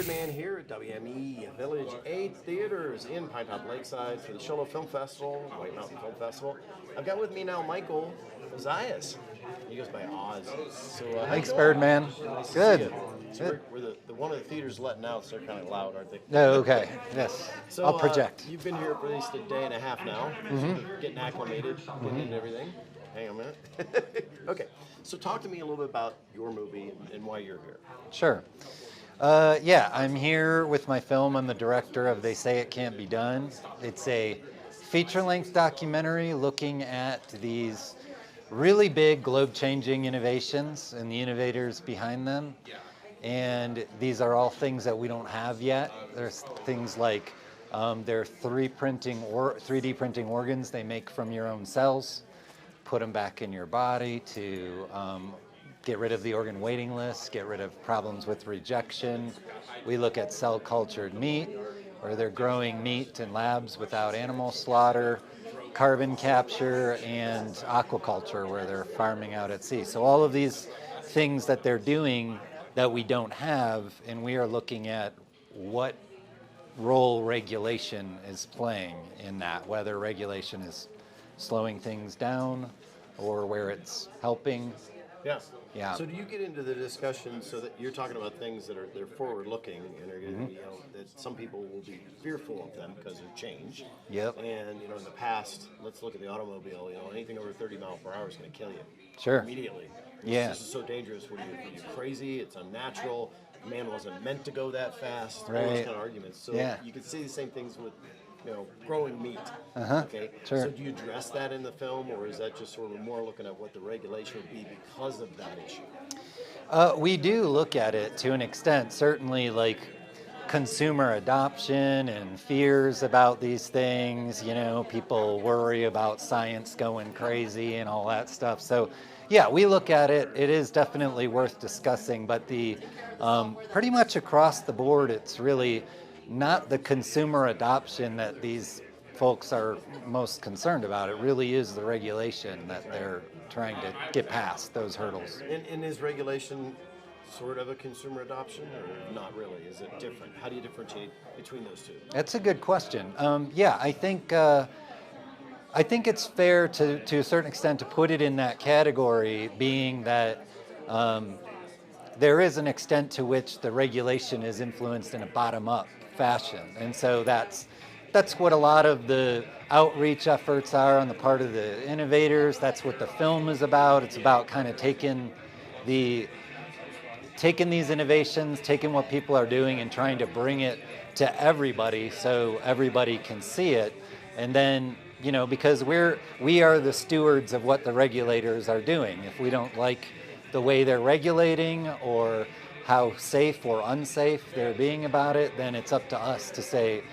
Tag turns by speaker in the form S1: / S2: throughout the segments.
S1: Birdman here at WME Village 8 Theaters in Pinetop-Lakeside for the Show Film Festival, White Mountain Film Festival. I've got with me now Michael Ozias. He goes by Oz. So,
S2: Thanks, Birdman.
S1: Nice
S2: Good.
S1: To see you. So we're the one of the theaters letting out, so they're kind of loud, aren't they?
S2: Oh, okay. Yes.
S1: So,
S2: I'll project.
S1: You've been here for at least a day and a half now, getting acclimated, getting into everything. Hang on a minute. Okay. So talk to me a little bit about your movie and why you're here.
S2: Sure. Yeah, I'm here with my film. I'm the director of They Say It Can't Be Done. It's a feature-length documentary looking at these really big globe-changing innovations and the innovators behind them. And these are all things that we don't have yet. There's things like they're 3D printing organs they make from your own cells, put them back in your body to get rid of the organ waiting list, get rid of problems with rejection. We look at cell-cultured meat, where they're growing meat in labs without animal slaughter, carbon capture, and aquaculture, where they're farming out at sea. So all of these things that they're doing that we don't have, and we are looking at what role regulation is playing in that, whether regulation is slowing things down or where it's helping.
S1: Yes.
S2: Yeah.
S1: So do you get into the discussion so that you're talking about things that they're forward-looking and are going to, that some people will be fearful of them because of change.
S2: Yep.
S1: And in the past, let's look at the automobile. Anything over 30 miles per hour is going to kill you.
S2: Sure.
S1: Immediately.
S2: Yeah.
S1: This is so dangerous. What are you crazy? It's unnatural. Man wasn't meant to go that fast.
S2: Right.
S1: All those kind of arguments. So you can see the same things with growing meat. Okay.
S2: Sure.
S1: So do you address that in the film, or is that just sort of more looking at what the regulation would be because of that issue?
S2: We do look at it to an extent, certainly like consumer adoption and fears about these things. People worry about science going crazy and all that stuff. So yeah, we look at it. It is definitely worth discussing, but the pretty much across the board, it's really not the consumer adoption that these folks are most concerned about. It really is the regulation that they're trying to get past, those hurdles.
S1: And is regulation sort of a consumer adoption, or not really? Is it different? How do you differentiate between those two?
S2: That's a good question. Yeah, I think it's fair to a certain extent to put it in that category, being that there is an extent to which the regulation is influenced in a bottom-up fashion. And so that's what a lot of the outreach efforts are on the part of the innovators. That's what the film is about. It's about kind of taking these innovations, taking what people are doing and trying to bring it to everybody so everybody can see it. And then, because we are the stewards of what the regulators are doing. If we don't like the way they're regulating or how safe or unsafe they're being about it, then it's up to us to say,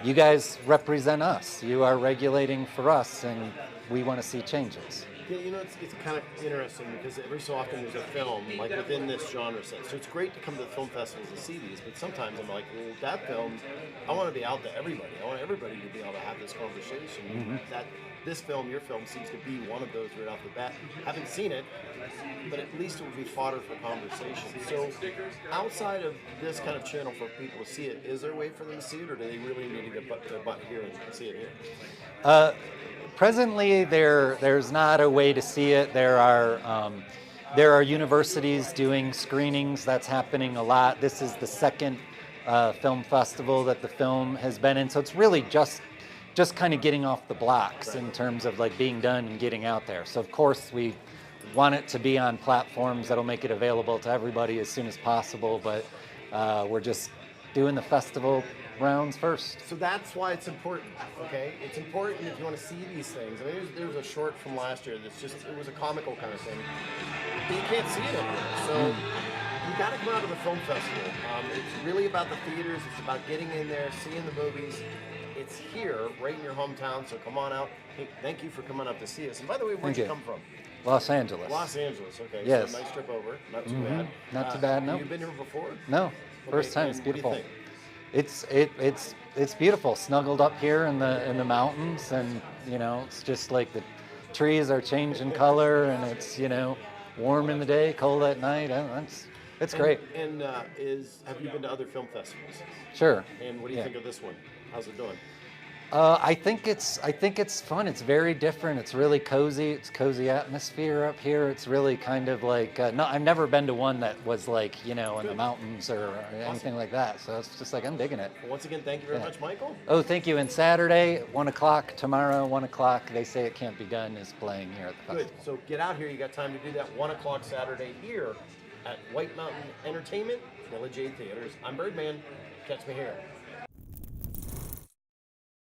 S2: you guys represent us. You are regulating for us, and we want to see changes.
S1: Yeah, it's kind of interesting because every so often there's a film like within this genre set. So it's great to come to the film festivals and see these, but sometimes I'm like, well, that film, I want to be out to everybody. I want everybody to be able to have this conversation. That this film, your film, seems to be one of those right off the bat. Haven't seen it, but at least it would be fodder for conversation. So outside of this kind of channel for people to see it, is there a way for them to see it, or do they really need to get their butt here and see it here?
S2: Presently, there's not a way to see it. There are universities doing screenings. That's happening a lot. This is the second film festival that the film has been in, so it's really just kind of getting off the blocks in terms of like being done and getting out there. So of course we want it to be on platforms that'll make it available to everybody as soon as possible, but we're just doing the festival rounds first.
S1: So that's why it's important, okay? It's important if you want to see these things. I mean, there was a short from last year that's it was a comical kind of thing, but you can't see it anymore. So you got to come out to the film festival. It's really about the theaters. It's about getting in there, seeing the movies. It's here, right in your hometown, so come on out. Hey, thank you for coming up to see us. And by the way, where'd you come from?
S2: Los Angeles.
S1: Los Angeles, okay.
S2: Yes.
S1: So nice trip over. Not too bad.
S2: Not too bad, no.
S1: Have you been here before?
S2: No. First time. It's beautiful.
S1: What do you think?
S2: It's beautiful, snuggled up here in the mountains, and it's just like the trees are changing color, and it's warm in the day, cold at night. It's great.
S1: And have you been to other film festivals?
S2: Sure.
S1: And what do you think of this one? How's it doing?
S2: I think it's fun. It's very different. It's really cozy. It's cozy atmosphere up here. It's really kind of like no, I've never been to one that was like in the mountains or anything like that. So it's just like I'm digging it.
S1: Well, once again, thank you very much, Michael.
S2: Oh, thank you. And Saturday, 1 o'clock. Tomorrow, 1 o'clock. They Say It Can't Be Done is playing here at the festival.
S1: Good. So get out here. You got time to do that. 1 o'clock Saturday here at White Mountain Entertainment, Village 8 Theaters. I'm Birdman. Catch me here.